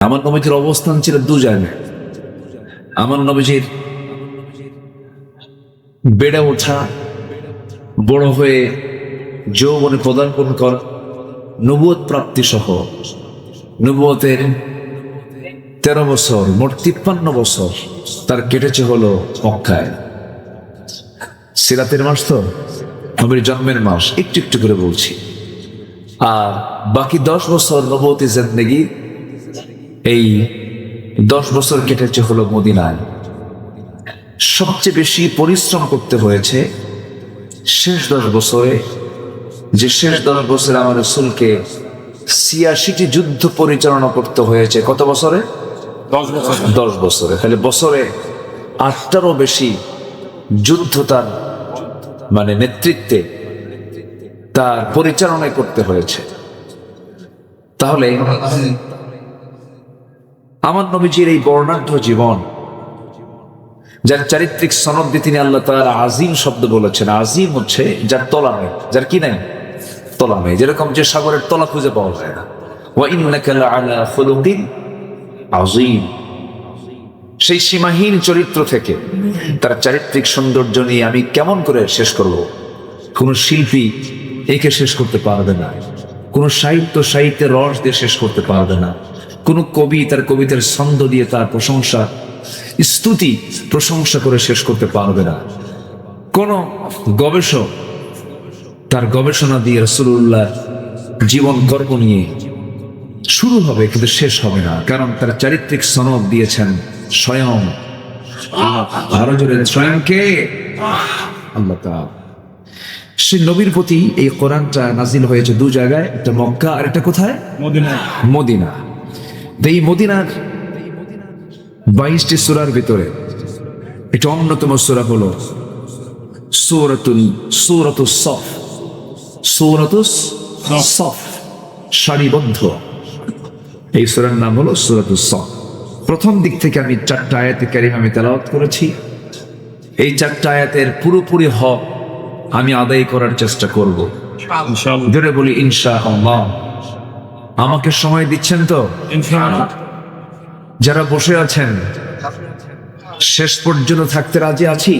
আমার নবীজির অবস্থান ছিল দু জায়গায়। আমার নবীজির বেড়ে ওঠা, বড় হয়ে যৌবনে পদার্পণ করা, নবুয়ত প্রাপ্তি সহ নবুয়তের 13 বছর, মোট 53 বছর তার কেটেছে হলো মক্কায়। সিরাতের মাস তো, নবীর জন্মের মাস, একটু একটু করে বলছি। আর বাকি 10 বছর নবুয়তি জিন্দেগি, এই 10 বছর কেটেছে হলো মদিনায়। সবচেয়ে বেশি পরিশ্রম করতে হয়েছে শেষ 10 বছরে, যে শেষ 10 বছরে আমার রাসূলকে 86টি যুদ্ধ পরিচালনা করতে হয়েছে। কত বছরে? 10 বছরে। তাহলে বছরে 8টারও বেশি যুদ্ধ তার নেতৃত্বে, তার পরিচালনায় করতে হয়েছে। তাহলে আমার নবীজির এই বর্ণাঢ্য জীবন, যার চারিত্রিক সনদ দিয়ে তিনি আল্লাহ তাআলা আজিম শব্দ বলেছেন। আজিম হচ্ছে যার তলা নেই, যার কি নাই, তলা নেই। যেরকম যে সাগরের তলা খুঁজে পাওয়া যায় না। ওয়া ইন্নাকা লাআলা খুলুকিন আযীম। সেই সীমাহীন চরিত্র থেকে তার চারিত্রিক সৌন্দর্য নিয়ে আমি কেমন করে শেষ করব? কোন শিল্পী একে শেষ করতে পারবে না, কোন সাহিত্যের রস দিয়ে শেষ করতে পারবে না, কোন কবি তার কবিতার ছন্দ দিয়ে তার প্রশংসা করে শেষ করতে পারবে না, কোন গবেষক তার গবেষণা দিয়ে রাসূলুল্লাহ জীবন গর্ব নিয়ে শুরু হবে কিন্তু শেষ হবে না, কারণ তার চারিত্রিক সনদ দিয়েছেন স্বয়ং। আরো জোরে, স্বয়ং কে? আল্লাহ তাআলা। সে নবীর প্রতি এই কোরআনটা নাজিল হয়েছে দু জায়গায়, একটা মক্কা আর একটা কোথায়? মদিনা। এই মদিনার 22টি সূরার ভিতরে একটা অন্যতম সূরা হলো সূরাতুস সফ। সূরাতুস সফ, সারিবদ্ধ। এই সূরার নাম হলো সূরাতুস সফ। প্রথম দিক থেকে আমি 4টা আয়াতে কারিমা আমি তেলাওয়াত করেছি। এই 4টা আয়াতের পুরোপুরি হক আমি আদায় করার চেষ্টা করব ইনশাআল্লাহ। জোরে বলি ইনশাআল্লাহ। আমাকে সময় দিচ্ছেন তো? ইনশাআল্লাহ। যারা বসে আছেন শেষ পর্যন্ত থাকতে রাজি আছি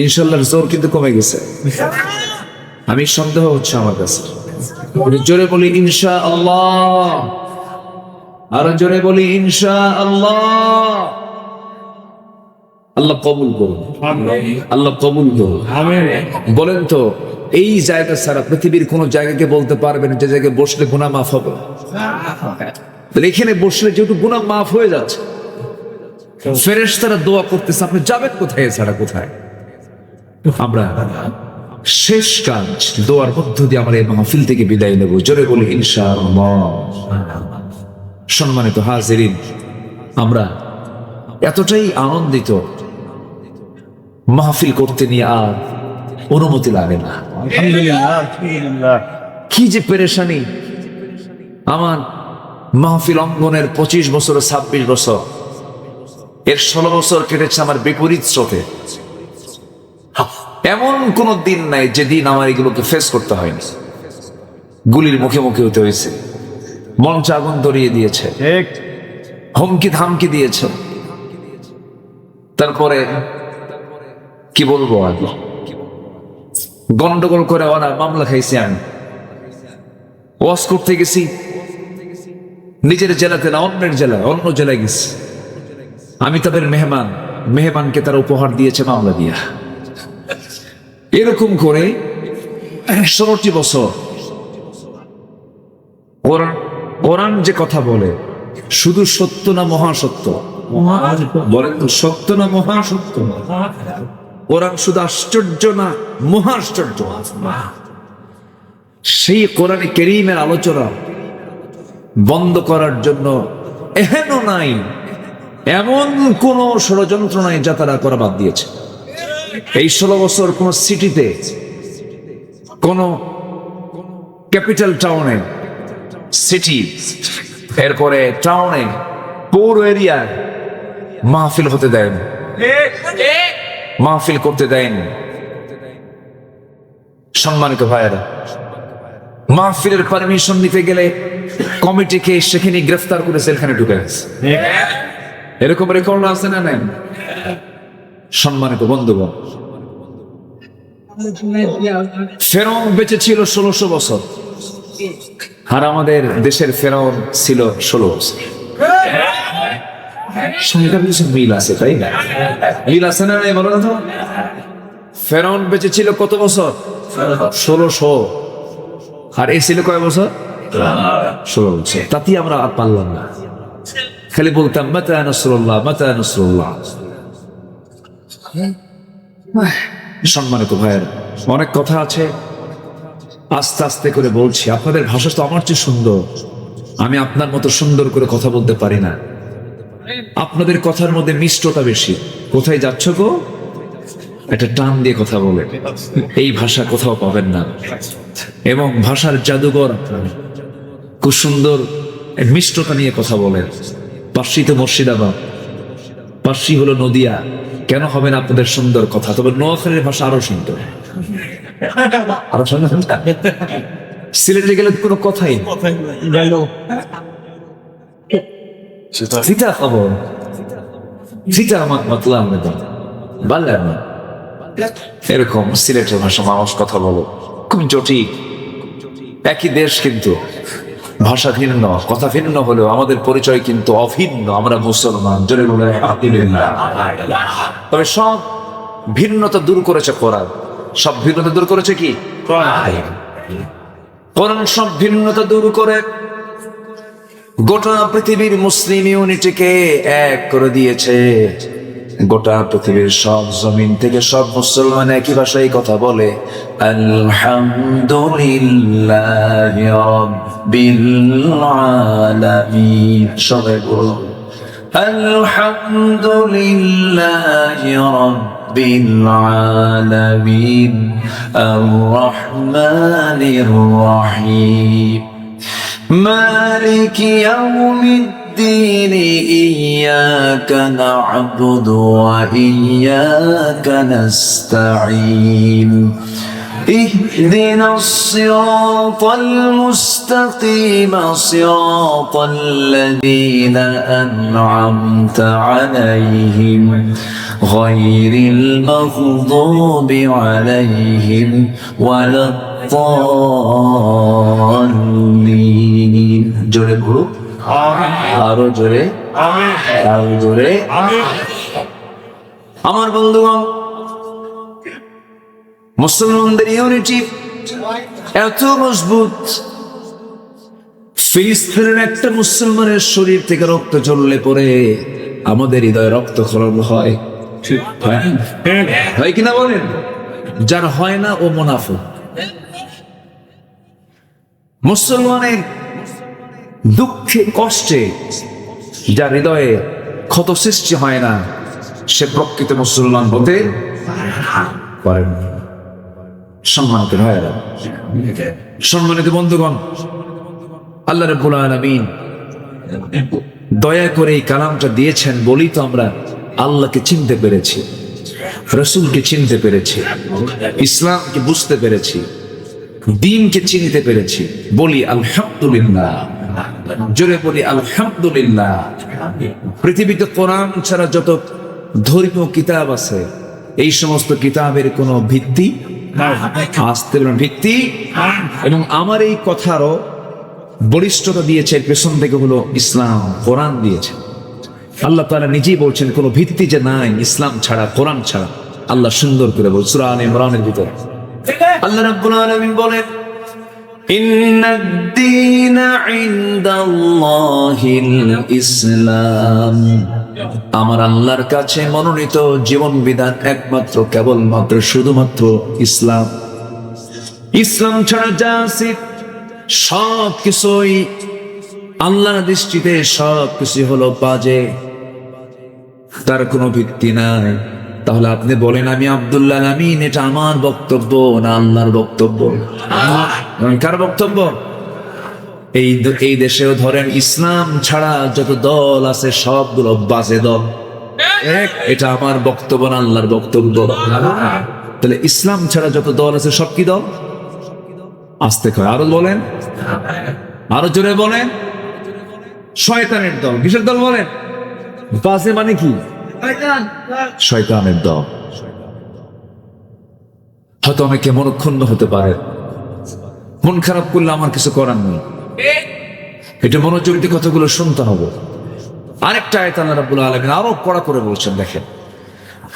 ইনশাআল্লাহর জোর কিন্তু কমে গেছে, আমি সন্দেহ হচ্ছে আমার কাছে। জোরে বলি ইনশাআল্লাহ, আর জোরে বলি ইনশাআল্লাহ। আল্লাহ কবুল করুন, আল্লাহ কবুল করুন। বলেন তো, এই জায়গা ছাড়া পৃথিবীর কোন জায়গাকে বলতে পারবেন যে জায়গায় বসলে গুনাহ মাফ হবে? এখানে বসলে যেহেতু গুনাহ মাফ হয়ে যাচ্ছে, ফেরেশতারা দোয়া করতেছে, আপনি যাবেন কোথায় ছাড়া? কোথায়? আমরা শেষ কাজ দোয়ার মধ্য দিয়ে আমরা এই মাহফিল থেকে বিদায় নেব। জোরে বলি ইনশাআল্লাহ। সম্মানিত হাজিরিন, আমরা এতটাই আনন্দিত, মাহফিল করতে নিয়ে আর অনুমতি লাগে না। আলহামদুলিল্লাহ। কি যে পেরেশানি! আমার মাহফিল অঙ্গনের 25 বছর, 26 বছর, এর 16 বছর কেটেছে আমার বিপরীত স্রোতে। এমন কোন দিন নাই যেদিন আমার এগুলোকে ফেস করতে হয়নি। গুলির মুখে মুখে হতে হয়েছে, মঞ্চে আগুন ধরিয়ে দিয়েছে, হুমকি ধামকি দিয়েছে, তারপরে কি বলবো, আগে গন্ডগোল করে ওরা মামলা খাইছি। আমি ওয়াজ করতে গেছি নিজের জেলাতে না, অন্যের জেলায়, অন্য জেলায় গেছি। আমি তাদের মেহমানকে তারা উপহার দিয়েছে মামলা দিয়া। এরকম করে 16টি বছর কোরআন যে কথা বলে, শুধু সত্য না মহাসত্য? বলেন তো, সত্য না মহাসত্য? কোরআন শুধু আশ্চর্য না মহাশ্চর্য? সেই কোরআনে কারীমের আলোচনা বন্ধ করার জন্য এহেন নাই, এমন কোন ষড়যন্ত্র নাই যা তারা করা বাদ দিয়েছে। এই 16 বছর কোন সিটিতে, কোন ক্যাপিটাল টাউনে, সিটি, এরপরে টাউনে, পৌর এরিয়ায় মাহফিল হতে দেন, মাহফিল করতে দেন। সম্মানিত ভাইয়েরা, মাহফিলের পারমিশন নিতে গেলে কমিটিকে সেখানে গ্রেফতার করে জেলখানে ঢুকে গেছে। এরকম রেকর্ড আছে না নাই? সম্মানিত বন্ধুগণ, ফেরাউন বেঁচে ছিল 1600 বছর, আর আমাদের দেশের ফেরাউন ছিল 16 বছর। সংখ্যার কিছু মিল আছে, তাই না? মিল আছে না নাই বলো না তো? ফেরাউন বেঁচে ছিল কত বছর? 1600। আর এ ছিল কয় বছর? 16 বছর। তাতেই আমরা আর পারলাম না, খালি বলতাম মাতা নাসরুল্লাহ, মাতা নাসরুল্লাহ। সম্মানিত ভাইয়ের, অনেক কথা আছে, আস্তে আস্তে করে বলছি। আপনাদের ভাষা তো আমার চেয়ে সুন্দর, আমি আপনার মতো সুন্দর করে কথা বলতে পারি না। আপনাদের কথার মধ্যে মিষ্টতা বেশি। কোথায় যাচ্ছ গো? একটা টান দিয়ে কথা বলে, এই ভাষা কোথাও পাবেন না। এবং ভাষার জাদুঘর, খুব সুন্দর মিষ্টতা নিয়ে কথা বলেন। পার্সি তো মুর্শিদাবাদ, পার্সি হলো নদিয়া। কেন হবে না আপনাদের সুন্দর কথা? তবে নোয়াখালীর ভাষা আরো সুন্দর, আরো সুন্দর। সিলেটে গেলে কোনো কথাই ফিতা খবর, ফিতা আমার মতলাম বললেন না। এরকম সিলেটের ভাষা মানুষ কথা বলো, খুব জটিল। একই দেশ কিন্তু ভাষা ভিন্ন, কথা ভিন্ন হলেও আমাদের পরিচয় কিন্তু অভিন্ন। আমরা মুসলমান, জোরে বলে আলহামদুলিল্লাহ। তবে সব ভিন্নতা দূর করেছে কোরআন। সব ভিন্নতা দূর করেছে কি? কোরআন সব ভিন্নতা দূর করে গোটা পৃথিবীর মুসলিম ইউনিটিকে এক করে দিয়েছে। গোটা পৃথিবীর সব জমিন থেকে সব মুসলমান একই ভাষায় কথা বলে, আলহামদুলিল্লাহি রাব্বিল আলামিন। সবাই বলো আলহামদুলিল্লাহি রাব্বিল আলামিন, আর রহমানির রহিম, মালিকি ইয়াউমিদ্দিন, ইয়্যাকা না'বুদু ওয়া ইয়্যাকা নাস্তাঈন, ইহদিনাস সিরাতাল মুস্তাকিম, সিরাতাল লাযীনা আন'আমতা আলাইহিম, গায়রিল মাগযুবি আলাইহিম ওয়ালাদ-দাল্লিন। জোরে বলো আরো জোরে, আরো জোরে। আমার বন্ধুগণ, মুসলমানদের ইউনিটি এত মজবুত, ফিলিস্তিনের একটা মুসলমানের শরীর থেকে রক্ত ঝরলে পরে আমাদের হৃদয়ে রক্তক্ষরণ হয়। হয় কিনা বলেন? যার হয় না ও মুনাফিক। মুসলমানের দুঃখে কষ্টে যার হৃদয়ে ক্ষত সৃষ্টি হয় না, সে প্রকৃত মুসলমান হতে পারেন। সম্মানিত ভাইয়েরা, সম্মানিত বন্ধুগণ, আল্লাহ রাব্বুল আলামিন দয়া করে এই কালামটা দিয়েছেন বলেই তো আমরা আল্লাহকে চিনতে পেরেছি, রাসূলকে চিনতে পেরেছি, ইসলামকে বুঝতে পেরেছি, দ্বীনকে চিনতে পেরেছি। বলি আলহামদুলিল্লাহ, জোরে বলি আলহামদুলিল্লাহ। পৃথিবীতে কোরআন ছাড়া যত ধর্মীয় কিতাব আছে, এই সমস্ত কিতাবের কোনো ভিত্তি আস্তে ভিত্তি, এবং আমার এই কথারও বলিষ্ঠতা দিয়েছে পেছন থেকে হলো ইসলাম, কোরআন দিয়েছে। আল্লাহ তাআলা নিজেই বলছেন কোনো ভিত্তি যে নাই ইসলাম ছাড়া, কোরআন ছাড়া। আল্লাহ সুন্দর করে বলছেন সূরা আলে ইমরানের ভিতরে, আল্লাহ রাব্বুল আলামিন বলেন, ইন্নাদ-দীনা ইনদাল্লাহিল ইসলাম। আমার আল্লাহর কাছে মনোনীত জীবন বিধান একমাত্র, কেবলমাত্র, শুধুমাত্র ইসলাম। ইসলাম ছাড়া যা আছে সব কিছুই আল্লাহর দৃষ্টিতে সব কিছু হলো বাজে, তার কোনো ভিত্তি নাই। তাহলে আপনি বলেন আমি আব্দুল্লাহ আমিন, এটা আমার বক্তব্য না আল্লাহর বক্তব্য? কার বক্তব্য? এই দেশেও ধরেন ইসলাম ছাড়া যত দল আছে সবগুলো বাজে দল। এটা আমার বক্তব্য না আল্লাহর বক্তব্য? তাহলে ইসলাম ছাড়া যত দল আছে সব কি দল? আস্তে কয়, আরো বলেন, আরো জোরে বলেন। শয়তানের দল। কিসের দল বলেন? পাশে মানে কি? শয়তানের দল। হয়তো অনেকে মনক্ষুণ্ণ হতে পারে, মন খারাপ করলে আমার কিছু করার নেই, এটা মনোযোগ দিয়ে কথাগুলো শুনতে হবে। আরেকটা আয়াত আল্লাহ রাব্বুল আলামিন আরো কড়া করে বলছেন, দেখেন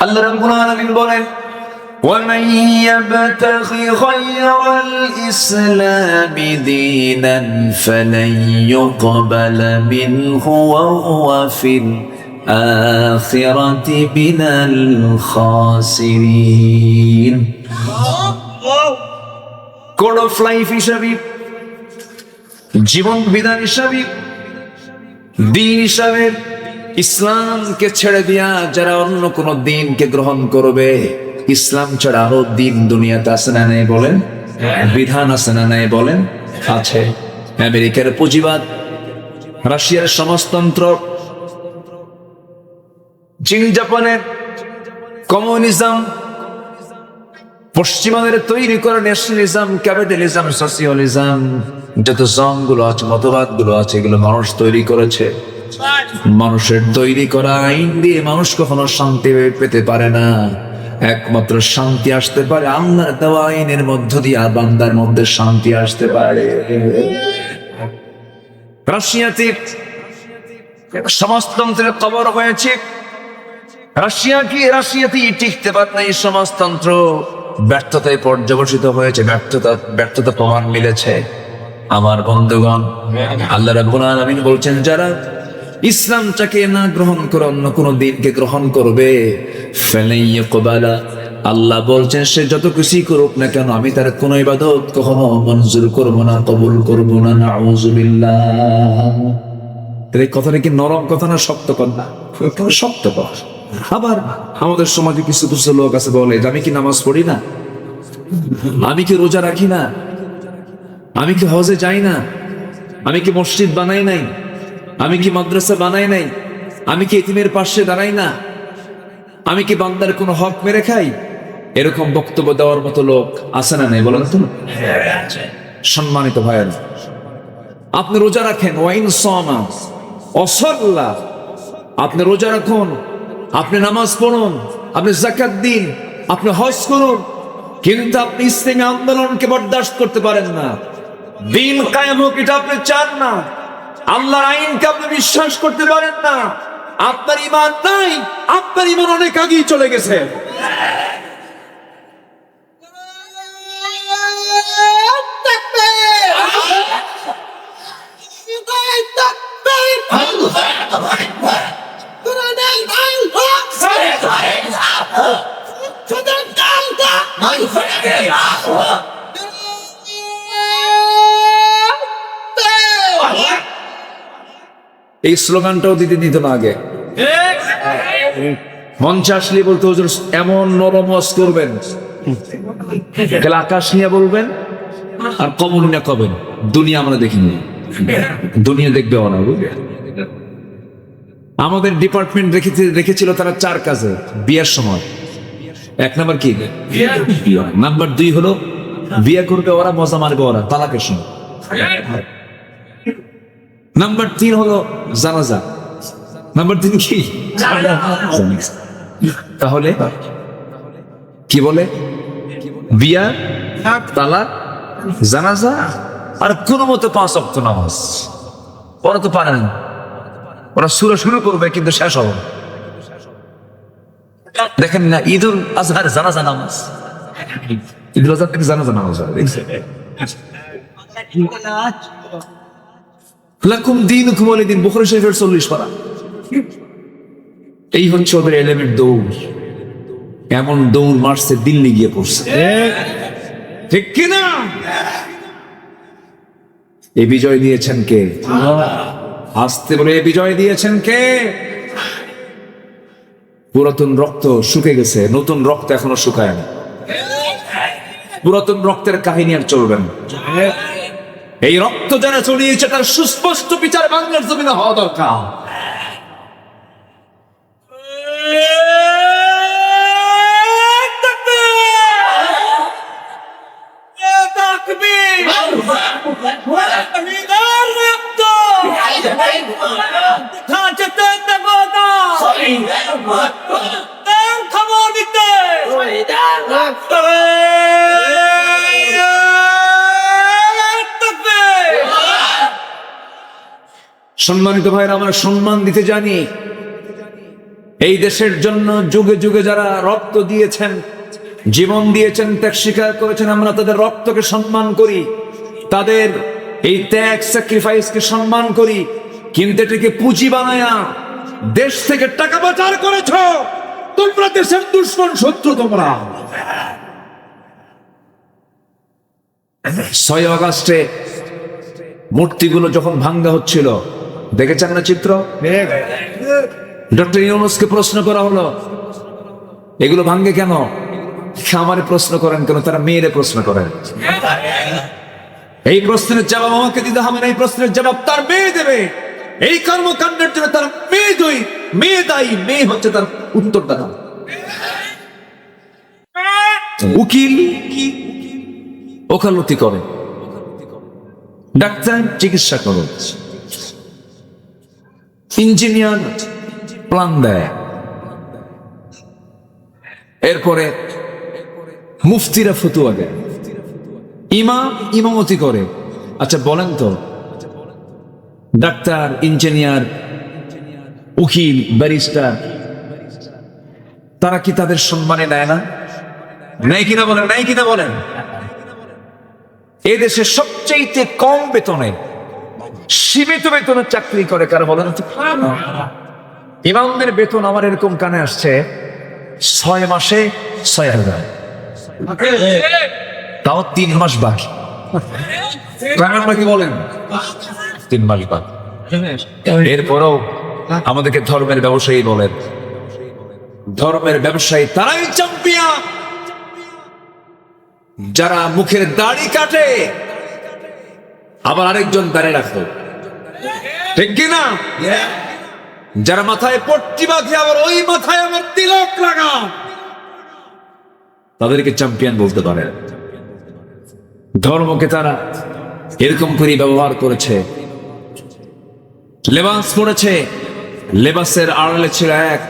আল্লাহ রাব্বুল আলামিন বলেন, وَمَن يَبْتَغِ غَيْرَ الْإِسْلَامِ دِينًا فَلَن يُقْبَلَ مِنْهُ وَهُوَ فِي الْآخِرَةِ مِنَ الْخَاسِرِينَ। কোড অফ লাইফ হিসাবে, জীবন বিধান হিসাবে, দিন হিসাবে ইসলামকে ছেড়ে দিয়া যারা অন্য কোন দিনকে গ্রহণ করবে, ইসলাম ছাড়া আরো দিন দুনিয়াতে আছে না নাই বলেন? বিধান আছে না নাই বলেন? আছে। আমেরিকার পুঁজিবাদ, রাশিয়ার সমাজতন্ত্র, চীন জাপানের কমিউনিজম, পশ্চিমাদের তৈরি করা ন্যাশনালিজম, ক্যাপিটালিজম, সোশিয়ালিজম, যত জমগুলো আছে, মতবাদ গুলো আছে, এগুলো মানুষ তৈরি করেছে। মানুষের তৈরি করা আইন দিয়ে মানুষ কখনো শান্তি পেতে পারে না। একমাত্র শান্তি আসতে পারে আল্লাহর দেওয়া আইনের মধ্য দিয়ে, বান্দার মধ্যে শান্তি আসতে পারে। রাশিয়াতে সমাজতন্ত্রের কবর হয়েছে। রাশিয়াতেই টিকতে পারে না এই সমাজতন্ত্র, ব্যর্থতায় পর্যবসিত হয়েছে, ব্যর্থতা প্রমাণ মিলেছে। আমার বন্ধুগণ, আল্লাহ রাব্বুল আলামিন বলছেন, যারা ইসলামটাকে না গ্রহণ করে অন্য কোন দিনকে গ্রহণ করবে, ফালাইয়াকবালা, আল্লাহ বলছেন সে যত কিছুই করুক না কেন, আমি তার কোন ইবাদত কখনো মঞ্জুর করব না, কবুল করব না। নাউযুবিল্লাহ। এই কথাটা কি নরম কথা না শক্ত কথা? শক্ত কথা। আবার আমাদের সমাজে কিছু কিছু লোক আছে বলে যে আমি কি নামাজ পড়ি না, আমি কি রোজা রাখি না, আমি কি হজে যাই না, আমি কি মসজিদ বানাই নাই, আমি কি মাদ্রাসা বানাই নাই, আমি কি এতিমের পাশে দাঁড়াই না, আমি কি বান্দার কোনো হক মেরে খাই। এরকম বক্তব্য দেওয়ার মতো লোক আছে না নাই বলেন তো? সম্মানিত ভাইয়েরা, আপনি রোজা রাখেন, ওয়াইন সামা ওয়াসাল্লা, আপনি রোজা রাখুন, আপনি নামাজ পড়ুন, আপনি যাকাত দিন, আপনি হজ করুন, কিন্তু আপনি ইসলামী আন্দোলনকে বরদাস্ত করতে পারেন না। দিন কায়েম হোক এটা আপনি চান না, আল্লাহর আইনকে আপনি বিশ্বাস করতে পারেন না, আপনার ঈমান নাই, আপনার ঈমান অনেক আগেই চলে গেছে। এই স্লোগানটাও দিতে দিত না আগে। মঞ্চে আসলে বলতে হুজুর এমন নরম ওয়াজ করবেন, আকাশ নিয়ে বলবেন আর কবর নিয়ে কবেন। দুনিয়া আমরা দেখিনি, দুনিয়া দেখবে না। আমাদের ডিপার্টমেন্ট রেখেছিল তারা 4 কাজে বিয়ের সময়। 1 নাম্বার কি? নাম্বার 2 হলো বিয়ে করবে ওরা, মজা মারবে ওরা তালাকের সময়। নাম্বার 3 হলো জানাজা। নাম্বার 3 কি? তাহলে কি বলে? বিয়া, তালাক, জানাজা আর কোন মতো 5 ওয়াক্ত নামাজ। ওরা তো পারে না, ওরা সূরা শুরু করবে কিন্তু শেষ হবে। দেখেন না ঈদুল আজহার জানাজা নামাজ, ঈদুল আজহার থেকে জানাজা নামাজ হয়। লাকুম দীনুকুম ওয়ালিয়া দীন, বুখারী শরীফের 40 পারা। এই হচ্ছে ওদের এলিমেন্ট দৌড়। এমন দৌড় মারছে দিল্লি গিয়ে পড়ছে, ঠিক কিনা? এই বিজয় দিয়েছেন কে? আসতে বলে এই বিজয় দিয়েছেন কে? পুরাতন রক্ত শুকে গেছে, নতুন রক্ত এখনো শুকায় না। পুরাতন রক্তের কাহিনী আর চলবে না। এই রক্ত যারা চলিয়েছে তার সুস্পষ্ট বিচার বাংলার জমিনে হওয়া দরকার। খবর দিতে সম্মানিত ভাইরা, আমরা সম্মান দিতে জানি। এই দেশের জন্য যুগে যুগে যারা রক্ত দিয়েছেন, জীবন দিয়েছেন, ত্যাগ স্বীকার করেছেন, আমরা তাদের রক্তকে সম্মান করি, তাদের এই ত্যাগ স্যাক্রিফাইসকে সম্মান করি। কিন্তু এটাকে পুঁজি বানায়া দেশ থেকে টাকা পাচার করেছ তোমরা, দেশের দুশ্মন, শত্রু তোমরা। 6 আগস্টে মূর্তিগুলো যখন ভাঙ্গা হচ্ছিল, দেখেছেন না চিত্র? ডক্টর ইউনূসকে প্রশ্ন করা হলো, এগুলো ভাঙ্গে কেন? আমারে প্রশ্ন করেন কেন? তারা মেয়েরে প্রশ্ন করেন। এই প্রশ্নের জবাব আমাকে দিতে হবে না, এই প্রশ্নের জবাব তার মেয়ে দেবে। এই কর্মকাণ্ডের জন্য তার মেয়ে দায়ী, মেয়ে হচ্ছে তার উত্তরদাতা। উকিল ওকালতি করে, ডাক্তার চিকিৎসা করে, ইঞ্জিনিয়ার প্ল্যান দেয়, এরপরে মুফতিরা ফতুয়া দেয়, ইমাম ইমামতি করে। আচ্ছা বলেন তো, ডাক্তার, ইঞ্জিনিয়ার, উকিল, ব্যারিস্টার, তারা কি তাদের সম্মানে নেয় না? নেয় কিনা বলেন? নেয় কিনা বলেন? এই দেশে সবচেয়ে কম বেতনে, সীমিত বেতনের চাকরি করে কারা বলেন? ইমামদের বেতন আমার এরকম কানে আসছে 6 মাসে 6,000, তাও 3 মাস বাকি। কি বলেন? 3 মাস বাকি। এরপরও আমাদেরকে ধর্মের ব্যবসায়ী বলেন। ধর্মের ব্যবসায়ী তারাই চ্যাম্পিয়ন যারা মুখের দাড়ি কাটে, আবার আরেকজন দাঁড়িয়ে রাখো, ঠিক কিনা? যারা মাথায় পট্টি বাঁধে, আবার ওই মাথায় আমার তিলক লাগা, তাদেরকে চ্যাম্পিয়ন বলতে পারে। ধর্মকে তারা এরকম করে ব্যবহার করেছে। লেবাস পড়েছে, লেবাসের আড়ালে ছিল এক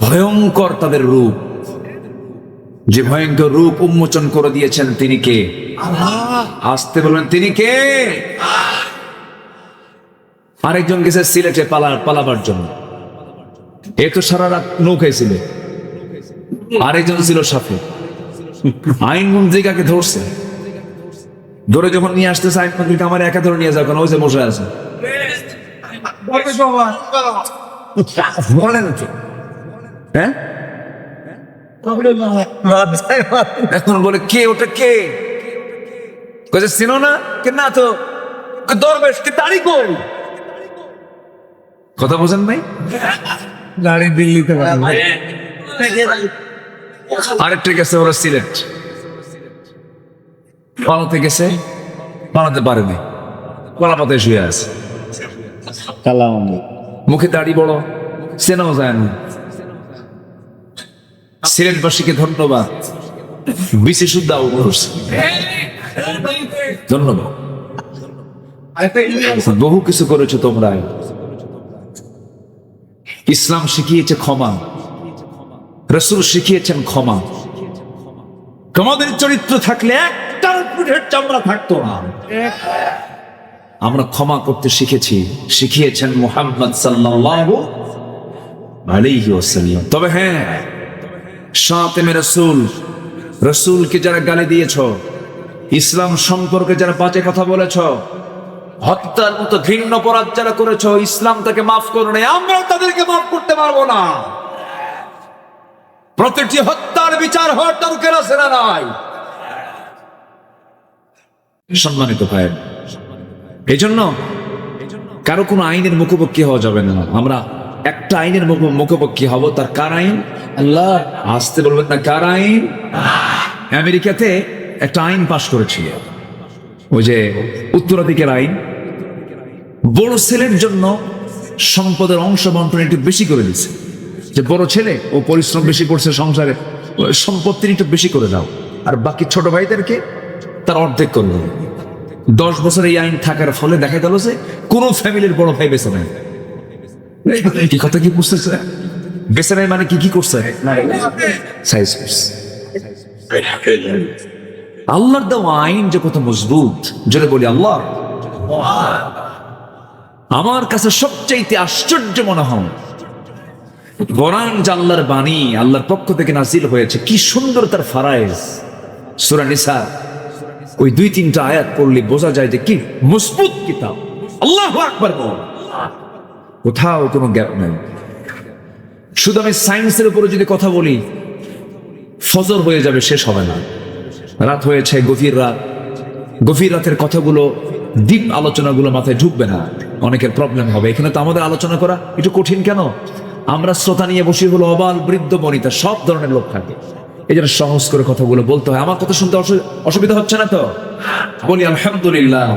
ভয়ঙ্কর তাদের রূপ। যে ভয়ঙ্কর রূপ উন্মোচন করে দিয়েছেন তিনি কে? আসতে বলবেন, তিনি কে? আরেকজন গেছে সিলেটে পালাবার জন্য, এ তো সারা রাত নৌকায় ছিল। আরেকজন ছিল সাথে, আইনমন্ত্রীকে ধরছে, ধরে যখন নিয়ে আসতেছে আইনমন্ত্রীকে, আমার একা ধরে নিয়ে যাও কেন? ওই যে বসে আছে। হ্যাঁ, এখন বলে কে ওটা? কে চিনো না? কে? না তো। দরবেশ কে? দাড়ি কই? কথা বোঝেন নাই? দাড়ি দিল্লিতে। আরেকটা গেছে ওরা সিলেট, পালাতে গেছে, পালাতে পারেনি, কলাপাতায় শুয়ে আছে। মুখে দাড়ি বড়, চেনাও যায় না। সিলেটবাসীকে ধন্যবাদ, বিসি শুদ্ধ ধন্যবাদ। বহু কিছু করেছো তোমরা। ইসলাম শিখিয়েছে ক্ষমা, রাসূল শিখিয়েছেন ক্ষমা। তোমাদের চরিত্র থাকলে একটার পিঠের চামড়া থাকতো না। আমরা ক্ষমা করতে শিখেছি, শিখিয়েছেন মুহাম্মদ সাল্লাল্লাহু আলাইহি ওয়াসাল্লাম। তবে হ্যাঁ, শাতিমে রাসূল, রাসূলকে যারা গালি দিয়েছ, ইসলাম সম্পর্কে যারা বাজে কথা বলেছ, হত্যার মতো ঘৃণ্য অপরাধ যারা করেছ, ইসলাম তাকে মাফ করে নাই, আমরা তাদেরকে মাফ করতে পারবো না। প্রতিটি হত্যার বিচার হওয়ার দরকার আছে না নাই? সম্মানিত ভাই, এই জন্য কারো কোনো আইনের মুখোপক্ষী হওয়া যাবে না। আমরা একটা আইনের মুখোপক্ষী হব, তার কার আইন? আল্লাহ। আসতে বলবেন না, কার আইন? আমেরিকাতে একটা আইন পাশ করেছিল, ওই যে উত্তরাধিকার আইন। বড় ছেলের জন্য সম্পদের অংশ বন্টন একটু বেশি করে দিচ্ছে, যে বড় ছেলে ও পরিশ্রম বেশি করছে সংসারে, সম্পত্তি একটু বেশি করে দাও, আর বাকি ছোট ভাইদেরকে তার অর্ধেক করে দেবে। 10 বছর এই আইন থাকার ফলে দেখা গেল যে কোনো ফ্যামিলির বড় ভাই বেঁচে নেয়, কি কথা কি বুঝতেছে? বেছে নাই মানে কি কি করছে? সাইজ করছে। আল্লাহর দেওয়া আইন যে কত মজবুত, জোরে বলি আল্লাহ। আমার কাছে সবচাইতে আশ্চর্য মনে হয় কোরআন যে আল্লাহর বাণী, আল্লাহর পক্ষ থেকে নাজিল হয়েছে, কি সুন্দর তার ফারায়েজ। সূরা নিসা ওই 2-3টা আয়াত পড়লে বোঝা যায় যে কি মজবুত কিতাব। আল্লাহু আকবার বল। কোথাও কোনো গ্যাপ নাই। শুধু আমি সায়েন্সের উপরে যদি কথা বলি, ফজর হয়ে যাবে, শেষ হবে না। রাত হয়েছে, গভীর রাত। গভীর রাতের কথাগুলো, ডিপ আলোচনাগুলো মাথায় ঢুকবে না, অনেকের প্রবলেম হবে। এখানে তো আমাদের আলোচনা করা একটু কঠিন। কেন? আমরা শ্রোতা নিয়ে বসে হলো অবাল, বৃদ্ধ, বনিতা, সব ধরনের লোক থাকে। এই জন্য সহজ করে কথাগুলো বলতে হয়। আমার কথা শুনতে অসুবিধা হচ্ছে না তো? বলি আলহামদুলিল্লাহ।